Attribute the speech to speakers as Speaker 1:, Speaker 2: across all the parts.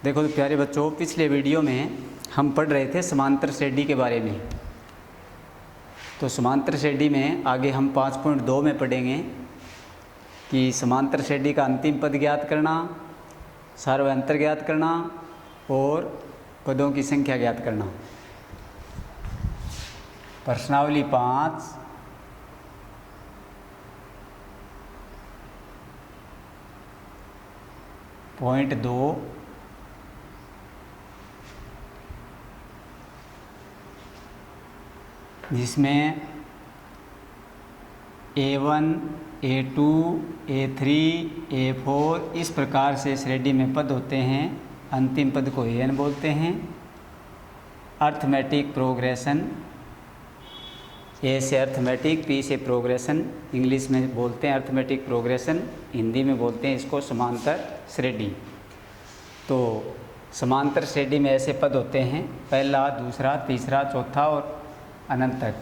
Speaker 1: देखो तो प्यारे बच्चों, पिछले वीडियो में हम पढ़ रहे थे समांतर श्रेणी के बारे में। तो समांतर श्रेणी में आगे हम 5.2 में पढ़ेंगे कि समांतर श्रेणी का अंतिम पद ज्ञात करना, सार्वयंत्र ज्ञात करना और पदों की संख्या ज्ञात करना। प्रश्नावली 5.2 जिसमें A1, A2, A3, A4 इस प्रकार से श्रेणी में पद होते हैं। अंतिम पद को AN बोलते हैं। अर्थमेटिक प्रोग्रेशन, A से अर्थमेटिक, P से प्रोग्रेशन, इंग्लिश में बोलते हैं अर्थमेटिक प्रोग्रेशन, हिंदी में बोलते हैं इसको समांतर श्रेणी। तो समांतर श्रेणी में ऐसे पद होते हैं, पहला, दूसरा, तीसरा, चौथा और अनंत तक।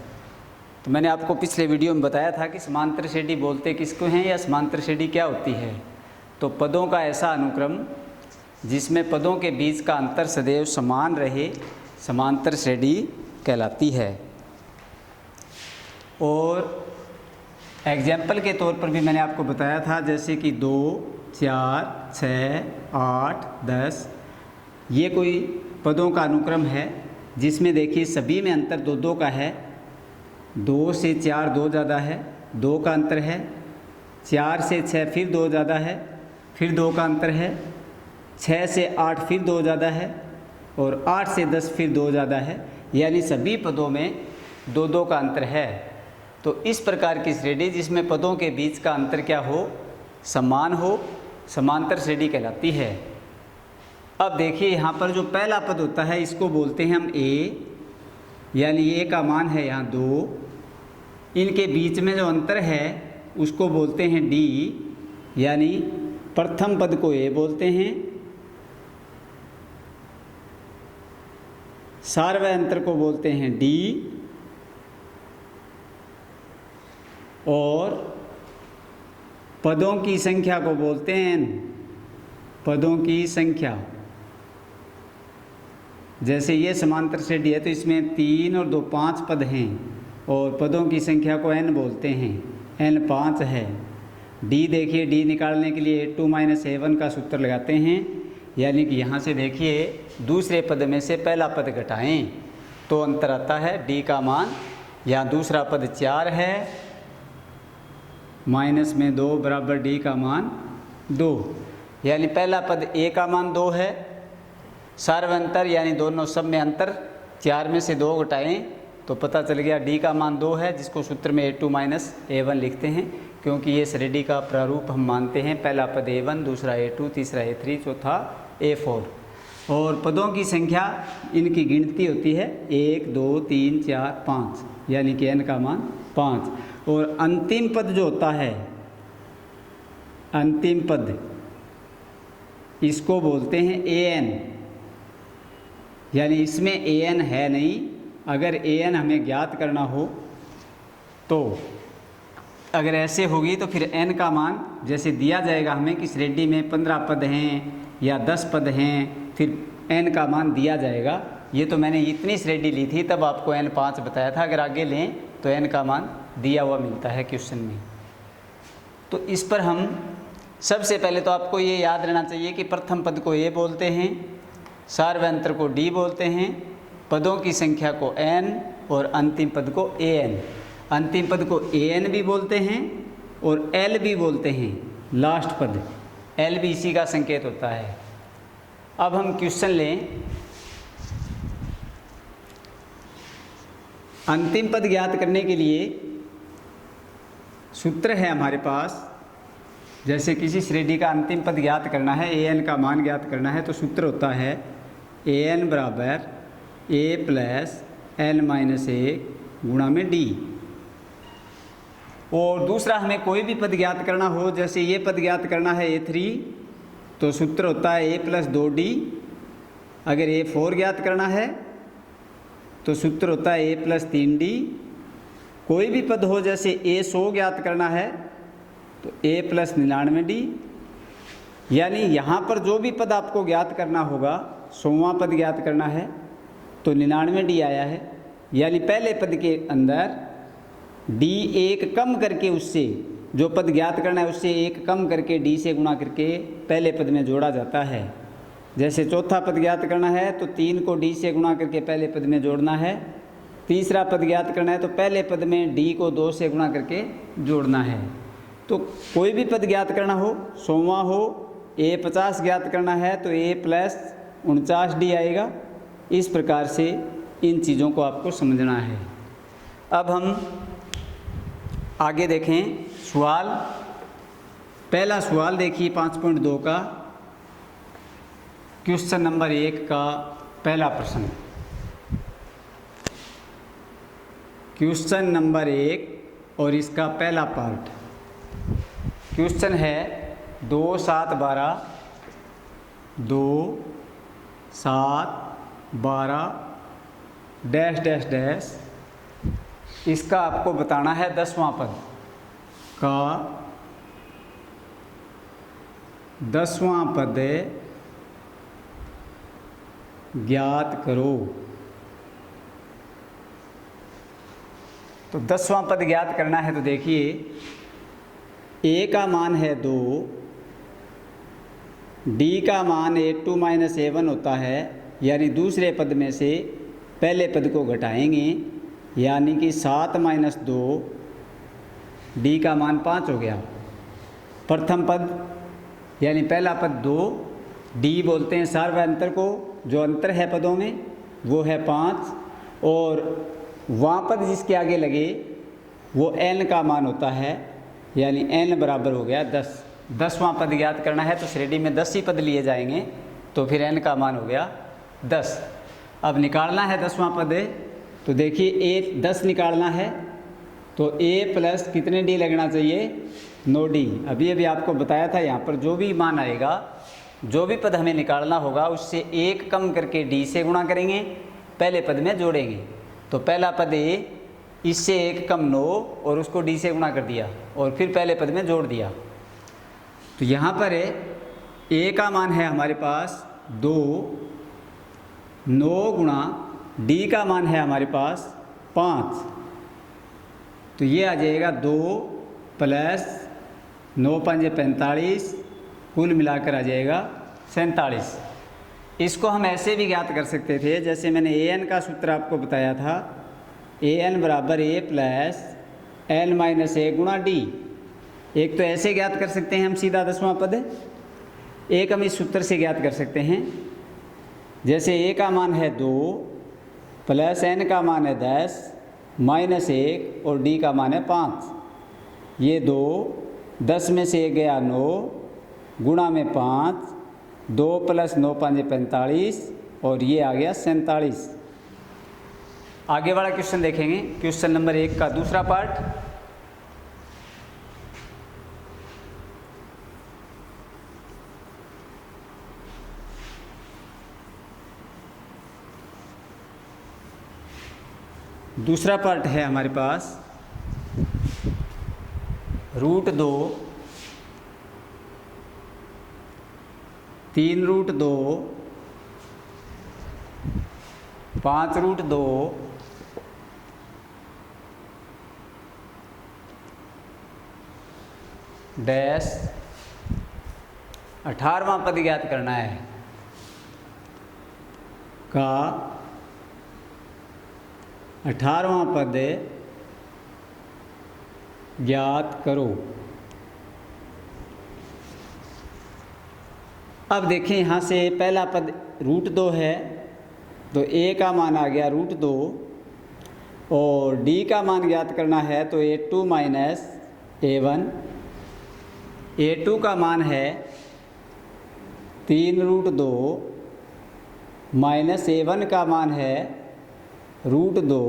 Speaker 1: तो मैंने आपको पिछले वीडियो में बताया था कि समांतर श्रेणी बोलते किसको हैं या समांतर श्रेणी क्या होती है। तो पदों का ऐसा अनुक्रम जिसमें पदों के बीच का अंतर सदैव समान रहे समांतर श्रेणी कहलाती है। और एग्जाम्पल के तौर पर भी मैंने आपको बताया था, जैसे कि 2, 4, 6, 8, 10 ये कोई पदों का अनुक्रम है जिसमें देखिए सभी में अंतर 2-2 का है। 2 से 4 2 ज़्यादा है, 2 का अंतर है। 4 से 6 फिर 2 ज़्यादा है, फिर 2 का अंतर है। 6 से 8 फिर 2 ज़्यादा है और 8 से 10 फिर 2 ज़्यादा है, यानी सभी पदों में 2-2 का अंतर है। तो इस प्रकार की श्रेणी जिसमें पदों के बीच का अंतर क्या हो, समान हो, समांतर श्रेणी कहलाती है। अब देखिए यहाँ पर जो पहला पद होता है इसको बोलते हैं हम A, यानी A का मान है यहाँ 2। इनके बीच में जो अंतर है उसको बोलते हैं D, यानी प्रथम पद को A बोलते हैं। सार्वयंत्र को बोलते हैं D और पदों की संख्या को बोलते हैं N, पदों की संख्या। जैसे ये समांतर श्रेणी है तो इसमें 3 और 2 5 पद हैं और पदों की संख्या को n बोलते हैं, n 5 है। d देखिए, d निकालने के लिए A2 - A1 का सूत्र लगाते हैं, यानी कि यहाँ से देखिए दूसरे पद में से पहला पद घटाएं तो अंतर आता है d का मान। यहाँ दूसरा पद 4 है, माइनस में 2 बराबर d का मान 2, यानी पहला पद A का मान 2 है। सार्वयंत्र यानी दोनों सब में अंतर 4 में से 2 घटाएं तो पता चल गया d का मान 2 है, जिसको सूत्र में A2 - A1 लिखते हैं, क्योंकि ये श्रेणी का प्रारूप हम मानते हैं। पहला पद A1, दूसरा A2, तीसरा A3, चौथा A4। और पदों की संख्या इनकी गिनती होती है 1, 2, 3, 4, 5, यानी कि n का मान 5। और अंतिम पद जो होता है, अंतिम पद, इसको बोलते हैं AN, यानी इसमें AN है नहीं। अगर AN हमें ज्ञात करना हो तो अगर ऐसे होगी तो फिर n का मान जैसे दिया जाएगा हमें कि श्रेणी में 15 पद हैं या 10 पद हैं, फिर n का मान दिया जाएगा। ये तो मैंने इतनी श्रेणी ली थी तब आपको n 5 बताया था। अगर आगे लें तो n का मान दिया हुआ मिलता है क्वेश्चन में। तो इस पर हम सबसे पहले तो आपको ये याद रहना चाहिए कि प्रथम पद को A बोलते हैं, सार्वयंत्र को D बोलते हैं, पदों की संख्या को n और अंतिम पद को AN। अंतिम पद को AN भी बोलते हैं और L भी बोलते हैं, लास्ट पद L भी इसी का संकेत होता है। अब हम क्वेश्चन लें। अंतिम पद ज्ञात करने के लिए सूत्र है हमारे पास। जैसे किसी श्रेणी का अंतिम पद ज्ञात करना है, AN का मान ज्ञात करना है, तो सूत्र होता है AN बराबर A प्लस N - 1 गुणा में D। और दूसरा हमें कोई भी पद ज्ञात करना हो, जैसे ये पद ज्ञात करना है A3, तो सूत्र होता है A प्लस 2D। अगर A4 ज्ञात करना है तो सूत्र होता है A प्लस 3D। कोई भी पद हो, जैसे A100 ज्ञात करना है तो A प्लस 99D। यानी यहाँ पर जो भी पद आपको ज्ञात करना होगा, 100वां पद ज्ञात करना है तो 99D आया है। यानी पहले पद के अंदर D एक कम करके उससे जो पद ज्ञात करना है उससे एक कम करके D से गुणा करके पहले पद में जोड़ा जाता है। जैसे चौथा पद ज्ञात करना है तो 3 को D से गुणा करके पहले पद में जोड़ना है। तीसरा पद ज्ञात करना है तो पहले पद में D को 2 से गुणा करके जोड़ना है। तो कोई भी पद ज्ञात करना हो, 100वां हो, A50 ज्ञात करना है तो A प्लस 49D आएगा। इस प्रकार से इन चीज़ों को आपको समझना है। अब हम आगे देखें सवाल। पहला सवाल देखिए 5.2 का, क्वेश्चन नंबर 1 का पहला प्रश्न। क्वेश्चन नंबर 1 और इसका पहला पार्ट। क्वेश्चन है 2, 7, 12, 2, 7, 12 डैश डैश डैश। इसका आपको बताना है 10वां पद का 10वां पद ज्ञात करो। तो 10वां पद ज्ञात करना है तो देखिए A का मान है 2, D का मान A2 माइनस A1 होता है। यानी दूसरे पद में से पहले पद को घटाएंगे, यानी कि 7 माइनस 2, D का मान 5 हो गया। प्रथम पद यानी पहला पद 2, D बोलते हैं सार्वय अंतर को, जो अंतर है पदों में वो है 5, और वहाँ पद जिसके आगे लगे वो n का मान होता है, यानी n बराबर हो गया 10। 10वां पद ज्ञात करना है तो श्रेणी में 10 ही पद लिए जाएंगे, तो फिर n का मान हो गया 10। अब निकालना है 10वां पद, तो देखिए A 10 निकालना है तो A प्लस कितने D लगना चाहिए, 9D। अभी अभी आपको बताया था यहाँ पर जो भी मान आएगा, जो भी पद हमें निकालना होगा उससे एक कम करके D से गुणा करेंगे, पहले पद में जोड़ेंगे। तो पहला पद A, इससे एक कम 9 और उसको D से गुणा कर दिया और फिर पहले पद में जोड़ दिया। तो यहाँ पर A का मान है हमारे पास 2, 9 गुणा D का मान है हमारे पास 5, तो ये आ जाएगा 2 प्लस 9 5 45, कुल मिलाकर आ जाएगा 47। इसको हम ऐसे भी ज्ञात कर सकते थे, जैसे मैंने an का सूत्र आपको बताया था, an बराबर a प्लस n माइनस ए गुणा d। एक तो ऐसे ज्ञात कर सकते हैं हम सीधा 10वां पद, एक हम इस सूत्र से ज्ञात कर सकते हैं। जैसे a का मान है 2 प्लस n का मान है 10 माइनस 1 और d का मान है 5। ये 2, 10 में से 1 गया 9 गुणा में 5, 2 प्लस 9 5 45 और ये आ गया 47। आगे वाला क्वेश्चन देखेंगे, क्वेश्चन नंबर 1 का दूसरा पार्ट। दूसरा पार्ट है हमारे पास √2, 3√2, 5√2, डैश 18वां पद ज्ञात करना है का 18वां पद ज्ञात करो। अब देखें यहाँ से पहला पद √2 है तो a का मान आ गया √2 और d का मान ज्ञात करना है तो a2 माइनस a1। a2 का मान है 3√2 माइनस a1 का मान है √2।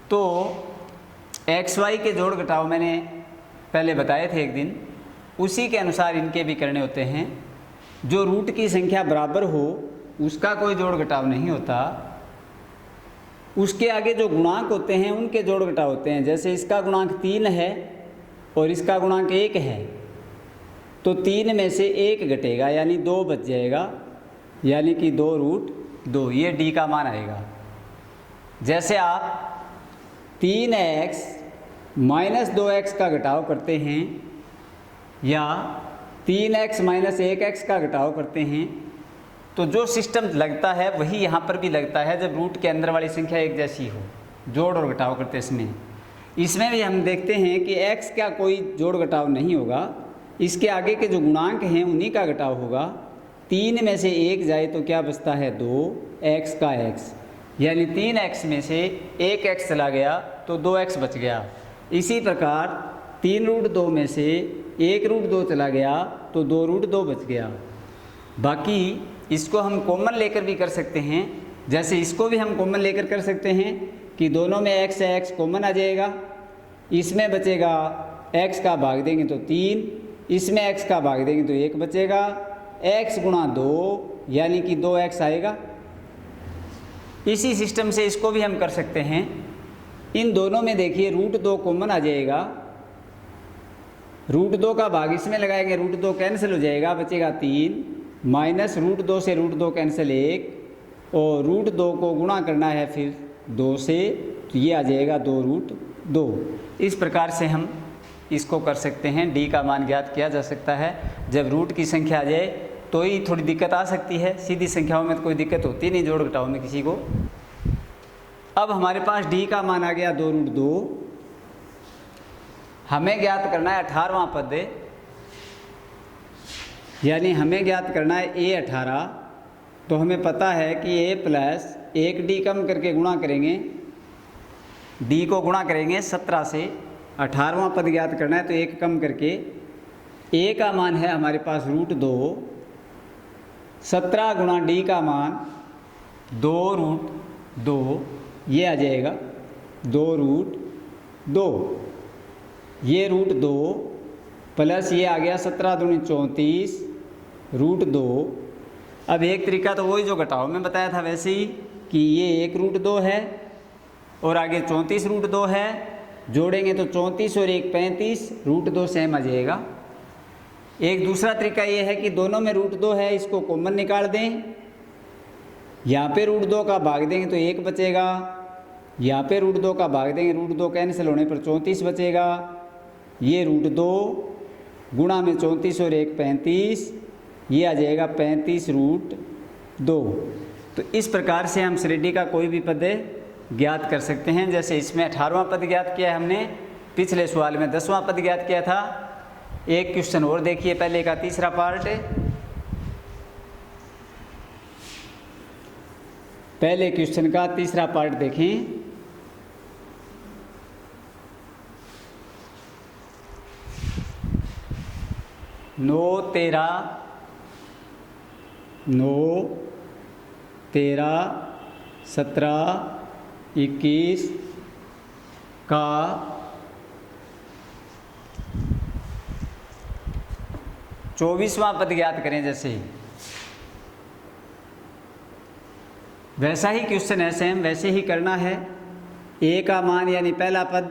Speaker 1: तो XY के जोड़ घटाव मैंने पहले बताए थे एक दिन, उसी के अनुसार इनके भी करने होते हैं। जो रूट की संख्या बराबर हो उसका कोई जोड़ घटाव नहीं होता, उसके आगे जो गुणांक होते हैं उनके जोड़ घटाव होते हैं। जैसे इसका गुणांक 3 है और इसका गुणांक 1 है तो 3 में से 1 घटेगा यानी 2 बच जाएगा, यानी कि 2√2, ये डी का मान आएगा। जैसे आप 3x माइनस 2x का घटाव करते हैं या 3x माइनस 1x का घटाव करते हैं, तो जो सिस्टम लगता है वही यहाँ पर भी लगता है जब रूट के अंदर वाली संख्या एक जैसी हो, जोड़ और घटाव करते इसमें भी हम देखते हैं कि x का कोई जोड़ घटाव नहीं होगा, इसके आगे के जो गुणांक हैं उन्हीं का घटाव होगा। 3 में से 1 जाए तो क्या बचता है 2x का x, यानी 3x में से 1x चला गया तो 2x बच गया। इसी प्रकार 3√2 में से 1√2 चला गया तो 2√2 बच गया। बाकी इसको हम कॉमन लेकर भी कर सकते हैं, जैसे इसको भी हम कॉमन लेकर कर सकते हैं कि दोनों में x है, x कॉमन आ जाएगा, इसमें बचेगा x का भाग देंगे तो 3, इसमें x का भाग देंगे तो 1 बचेगा, x गुणा 2 यानी कि 2x आएगा। इसी सिस्टम से इसको भी हम कर सकते हैं। इन दोनों में देखिए √2 कॉमन आ जाएगा, √2 का भाग इसमें लगाएंगे, √2 कैंसिल हो जाएगा, बचेगा 3, माइनस √2 से √2 कैंसिल 1, और √2 को गुणा करना है फिर 2 से, तो ये आ जाएगा 2√2। इस प्रकार से हम इसको कर सकते हैं, डी का मान ज्ञात किया जा सकता है। जब रूट की संख्या आ जाए तो ही थोड़ी दिक्कत आ सकती है, सीधी संख्याओं में तो कोई दिक्कत होती नहीं जोड़ घटाव में किसी को। अब हमारे पास डी का मान आ गया 2√2। हमें ज्ञात करना है 18वां पद, यानी हमें ज्ञात करना है a18। तो हमें पता है कि a प्लस 1d कम करके गुणा करेंगे, d को गुणा करेंगे 17 से, 18वां पद ज्ञात करना है तो 1 कम करके a का मान है हमारे पास √2, 17 गुणा d का मान 2√2, ये आ जाएगा 2√2। ये √2 प्लस ये आ गया 17 दूनी 34 √2। अब एक तरीका तो वही जो घटाव में बताया था वैसे ही कि ये 1√2 है और आगे 34 √2 है, जोड़ेंगे तो 34 और 1 35, √2 सेम आ जाएगा। एक दूसरा तरीका ये है कि दोनों में √2 है, इसको कॉमन निकाल दें, यहाँ पे √2 का भाग देंगे तो 1 बचेगा, यहाँ पे √2 का भाग देंगे, √2 कैंसिल होने पर 34 बचेगा। ये √2 गुणा में 34 और 1 35, ये आ जाएगा 35√2। तो इस प्रकार से हम श्रेणी का कोई भी पद ज्ञात कर सकते हैं। जैसे इसमें 18वां पद ज्ञात किया है हमने, पिछले सवाल में 10वां पद ज्ञात किया था। एक क्वेश्चन और देखिए, पहले का तीसरा पार्ट, पहले क्वेश्चन का तीसरा पार्ट देखें। 9 13 17 21 का 24वां पद ज्ञात करें। जैसे वैसा ही क्वेश्चन है, सेम वैसे ही करना है। a का मान यानी पहला पद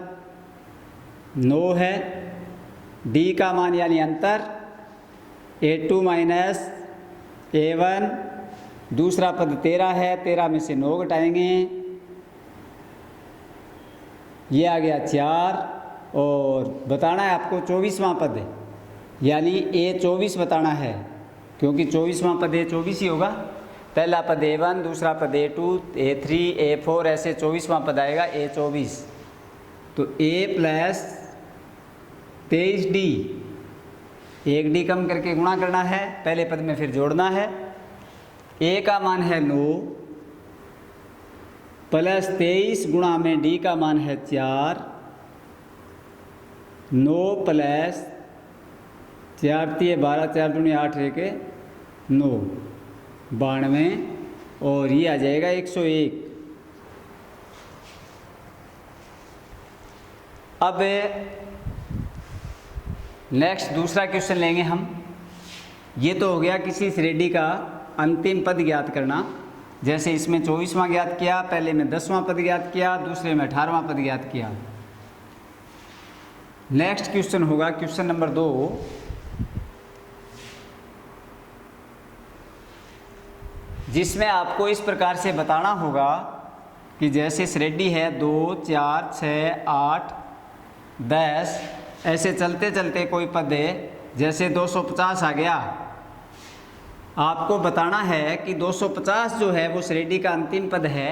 Speaker 1: 9 है, d का मान यानी अंतर a2 माइनस a1, दूसरा पद 13 है, 13 में से 9 घटाएंगे, ये आ गया 4। और बताना है आपको 24वां पद, यानी a24 बताना है, क्योंकि 24वां पद a24 ही होगा। पहला पद a1, दूसरा पद a2, a3, a4, ऐसे 24वां पद आएगा a24। तो a प्लस 23d, 1d कम करके गुणा करना है, पहले पद में फिर जोड़ना है। a का मान है 9 प्लस 23 गुणा में d का मान है 4, 9 प्लस 4 12, 4 दूनी 8 1 9, 92, और ये आ जाएगा 101। अब नेक्स्ट दूसरा क्वेश्चन लेंगे हम। ये तो हो गया किसी श्रेणी का अंतिम पद ज्ञात करना। जैसे इसमें 24वां ज्ञात किया, पहले में 10वां पद ज्ञात किया, दूसरे में 18वां पद ज्ञात किया। नेक्स्ट क्वेश्चन होगा क्वेश्चन नंबर 2। जिसमें आपको इस प्रकार से बताना होगा कि जैसे श्रेणी है 2, 4, 6, 8, 10, ऐसे चलते चलते कोई पद है, जैसे 250 आ गया। आपको बताना है कि 250 जो है वो श्रेणी का अंतिम पद है,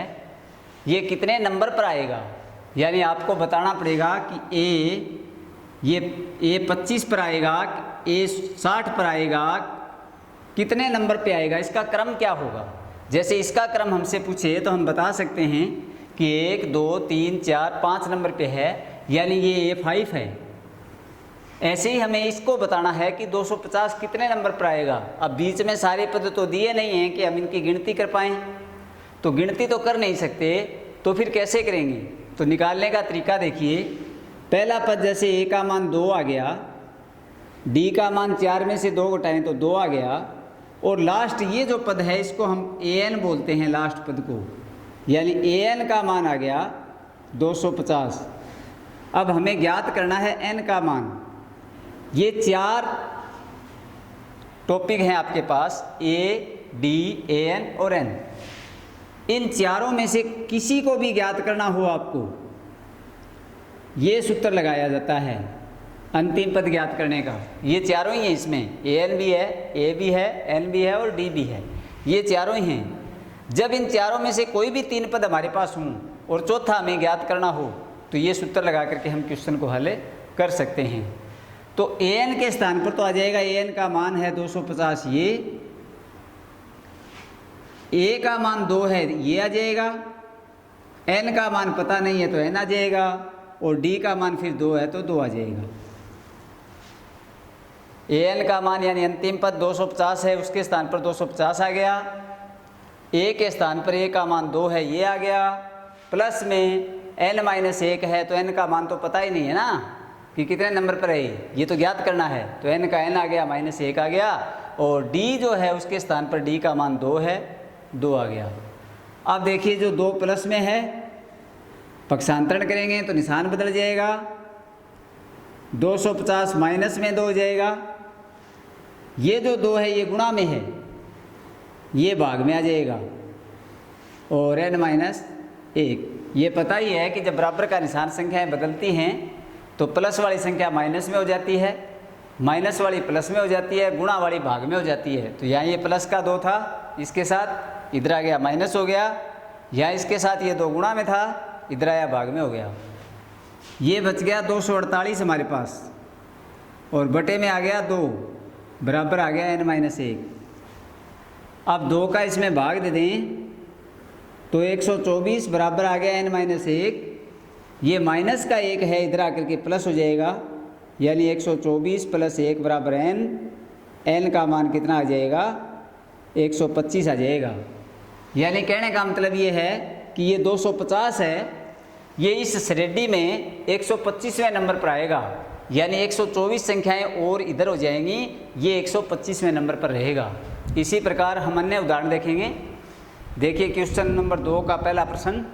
Speaker 1: ये कितने नंबर पर आएगा। यानी आपको बताना पड़ेगा कि ए 25 पर आएगा, ए 60 पर आएगा, कितने नंबर पे आएगा, इसका क्रम क्या होगा। जैसे इसका क्रम हमसे पूछे तो हम बता सकते हैं कि 1, 2, 3, 4, 5 नंबर पे है, यानी ये A5 है। ऐसे ही हमें इसको बताना है कि 250 कितने नंबर पर आएगा। अब बीच में सारे पद तो दिए नहीं हैं कि हम इनकी गिनती कर पाएँ, तो गिनती तो कर नहीं सकते, तो फिर कैसे करेंगे। तो निकालने का तरीका देखिए। पहला पद जैसे A का मान 2 आ गया, D का मान 4 में से 2 घटाएं तो 2 आ गया, और लास्ट ये जो पद है इसको हम AN बोलते हैं, लास्ट पद को, यानी AN का मान आ गया 250। अब हमें ज्ञात करना है N का मान। ये 4 टॉपिक हैं आपके पास, A, D, AN और N। इन चारों में से किसी को भी ज्ञात करना हो आपको, ये सूत्र लगाया जाता है अंतिम पद ज्ञात करने का। ये चारों ही हैं, इसमें AN भी है, A भी है, N भी है और D भी है, ये चारों ही हैं। जब इन चारों में से कोई भी 3 पद हमारे पास हों और चौथा हमें ज्ञात करना हो, तो ये सूत्र लगा करके हम क्वेश्चन को हल कर सकते हैं। तो AN के स्थान पर तो आ जाएगा, AN का मान है 250, ये A का मान 2 है, ये आ जाएगा, N का मान पता नहीं है तो N आ जाएगा, और D का मान फिर 2 है तो 2 आ जाएगा। AN का मान यानी अंतिम पद 250 है, उसके स्थान पर 250 आ गया। A के स्थान पर A का मान 2 है, ये आ गया, प्लस में N-1 है, तो N का मान तो पता ही नहीं है ना कि कितने नंबर पर है, ये तो ज्ञात करना है, तो N का N आ गया, -1 आ गया, और D जो है उसके स्थान पर D का मान 2 है, 2 आ गया। अब देखिए जो 2 प्लस में है, पक्षांतरण करेंगे तो निशान बदल जाएगा, 250 माइनस में 2 हो जाएगा, ये जो 2 है ये गुणा में है, ये भाग में आ जाएगा, और N-1, ये पता ही है कि जब बराबर का निशान संख्याएं बदलती हैं तो प्लस वाली संख्या माइनस में हो जाती है, माइनस वाली प्लस में हो जाती है, गुणा वाली भाग में हो जाती है। तो यहाँ ये प्लस का 2 था, इसके साथ इधर आ गया माइनस हो गया, यहाँ इसके साथ ये 2 गुणा में था, इधर आया भाग में हो गया, ये बच गया 248 हमारे पास, और बटे में आ गया 2, बराबर आ गया N-1। अब 2 का इसमें भाग दे दें तो 124 बराबर आ गया N-1, ये माइनस का 1 है, इधर आकर के प्लस हो जाएगा, यानी 124 + 1 बराबर N। N का मान कितना आ जाएगा, 125 आ जाएगा। यानी कहने का मतलब ये है कि ये 250 है, ये इस श्रेणी में 125वें नंबर पर आएगा, यानी 124 संख्याएं और इधर हो जाएंगी, ये 125वें नंबर पर रहेगा। इसी प्रकार हम अन्य उदाहरण देखेंगे। देखिए क्वेश्चन नंबर 2 का पहला प्रश्न,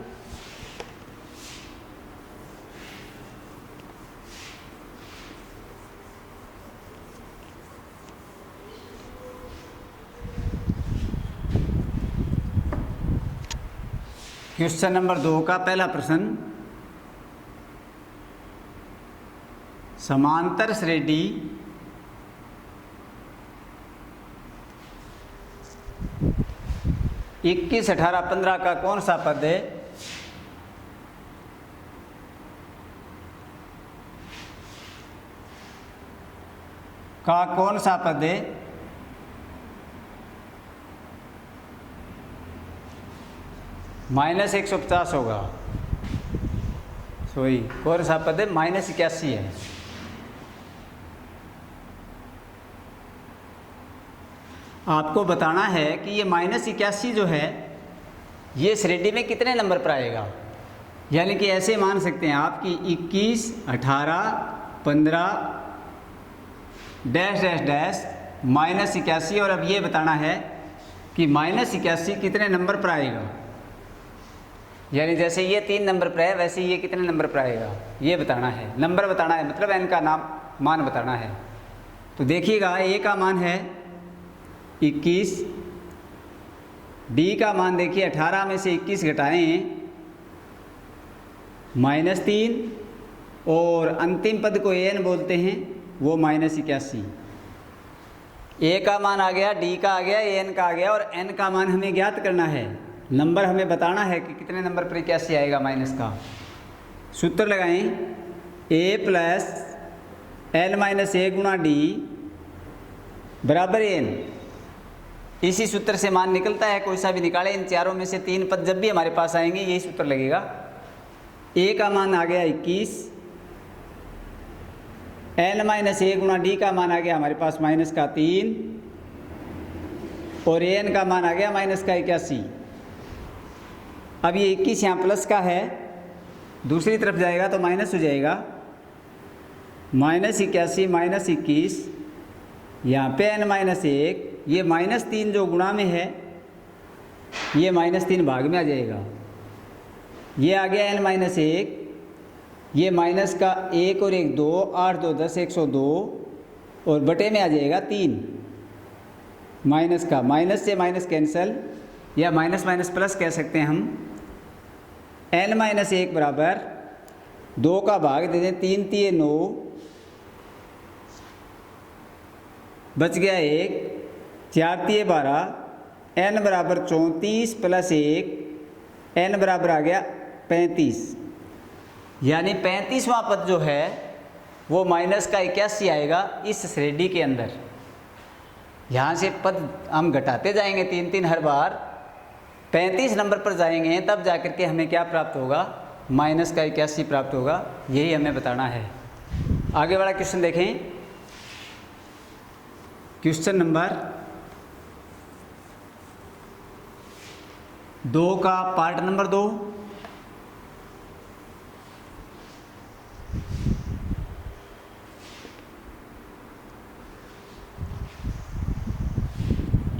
Speaker 1: क्वेश्चन नंबर 2 का पहला प्रश्न, समांतर श्रेणी इक्कीस, 18, 15 का कौन सा पद है -150 होगा, सॉरी कौन सा पद है, -81 है। आपको बताना है कि ये -81 जो है ये श्रेणी में कितने नंबर पर आएगा। यानी कि ऐसे मान सकते हैं आप कि 21, 18, 15 डैश डैश डैश -81, और अब ये बताना है कि -81 कितने नंबर पर आएगा। यानी जैसे ये 3 नंबर पर है, वैसे ये कितने नंबर पर आएगा, ये बताना है, नंबर बताना है, मतलब n का मान बताना है। तो देखिएगा A का मान है 21, डी का मान देखिए 18 में से 21 घटाएं -3 और अंतिम पद को एन बोलते हैं, वो -81। ए का मान आ गया, डी का आ गया, एन का आ गया और एन का मान हमें ज्ञात करना है। नंबर हमें बताना है कि कितने नंबर पर 81 आएगा माइनस का। सूत्र लगाएं, ए प्लस एन माइनस ए गुणा डी बराबर एन। इसी सूत्र से मान निकलता है, कोई सा भी निकाले। इन चारों में से 3 पद जब भी हमारे पास आएंगे यही सूत्र लगेगा। ए का मान आ गया 21, एन माइनस ए गुणा डी का मान आ गया हमारे पास -3 और एन का मान आ गया -81। अब ये 21 यहाँ प्लस का है, दूसरी तरफ जाएगा तो माइनस हो जाएगा, -81 -21, यहाँ पे n -1, ये -3 जो गुणा में है ये -3 भाग में आ जाएगा। ये आ गया n-1, ये माइनस का 1 और 1 2, 8 2 10 102 और बटे में आ जाएगा 3। माइनस का माइनस से माइनस कैंसल या माइनस माइनस प्लस कह सकते हैं हम। n-1 बराबर 2 का भाग दे दें, 3 3 9 बच गया 1, 4 3 12, n बराबर 34 प्लस 1, n बराबर आ गया 35। यानी 35वां पद जो है वो माइनस का 81 आएगा इस श्रेणी के अंदर। यहाँ से पद हम घटाते जाएंगे 3 3 हर बार, 35 नंबर पर जाएंगे तब जाकर के हमें क्या प्राप्त होगा, माइनस का 81 प्राप्त होगा। यही हमें बताना है। आगे वाला क्वेश्चन देखें, क्वेश्चन नंबर 2 का पार्ट नंबर 2।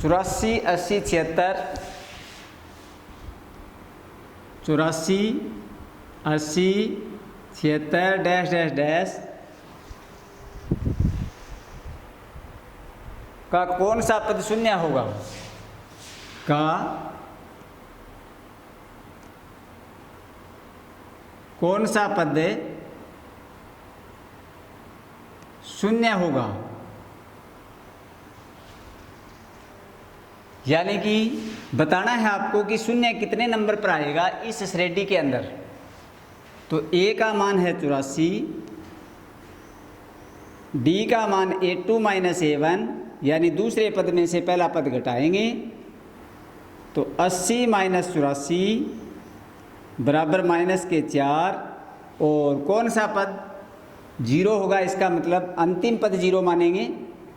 Speaker 1: चौरासी 80 76, 84 80 76 डैश डैश डैश का कौन सा पद शून्य होगा, का कौन सा पद शून्य होगा। यानी कि बताना है आपको कि शून्य कितने नंबर पर आएगा इस श्रेणी के अंदर। तो ए का मान है 84, डी का मान A2 - A1 यानी दूसरे पद में से पहला पद घटाएंगे तो 80 - 84 बराबर -4 और कौन सा पद 0 होगा, इसका मतलब अंतिम पद 0 मानेंगे।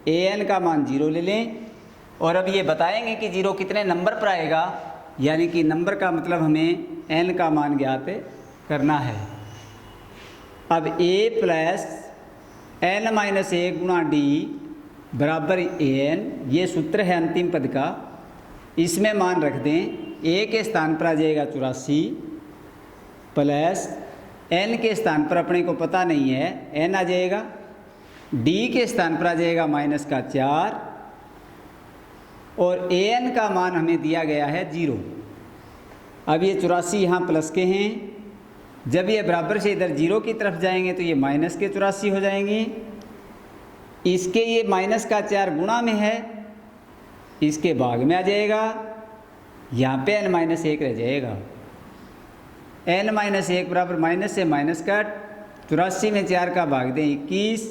Speaker 1: an का मान 0 ले लें और अब ये बताएंगे कि 0 कितने नंबर पर आएगा, यानी कि नंबर का मतलब हमें n का मान ज्ञात करना है। अब a प्लस n-a गुणा डी बराबर an, ये सूत्र है अंतिम पद का। इसमें मान रख दें, a के स्थान पर आ जाएगा 84 प्लस n के स्थान पर अपने को पता नहीं है n आ जाएगा, d के स्थान पर आ जाएगा -4 और an का मान हमें दिया गया है 0। अब ये 84 यहाँ प्लस के हैं, जब ये बराबर से इधर 0 की तरफ जाएंगे तो ये माइनस के 84 हो जाएंगे। इसके ये -4 गुणा में है, इसके भाग में आ जाएगा, यहाँ पे n-1 रह जाएगा। n-1 बराबर माइनस से माइनस कट, 84 में 4 का भाग दें 21,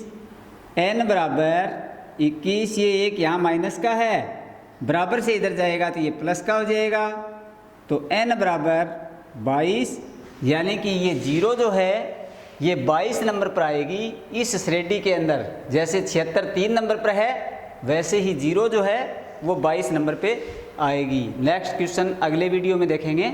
Speaker 1: n बराबर 21, ये एक यहाँ माइनस का है, बराबर से इधर जाएगा तो ये प्लस का हो जाएगा। तो n बराबर 22, यानी कि ये 0 जो है ये 22 नंबर पर आएगी इस श्रेणी के अंदर। जैसे 76 3 नंबर पर है वैसे ही 0 जो है वो 22 नंबर पे आएगी। नेक्स्ट क्वेश्चन अगले वीडियो में देखेंगे।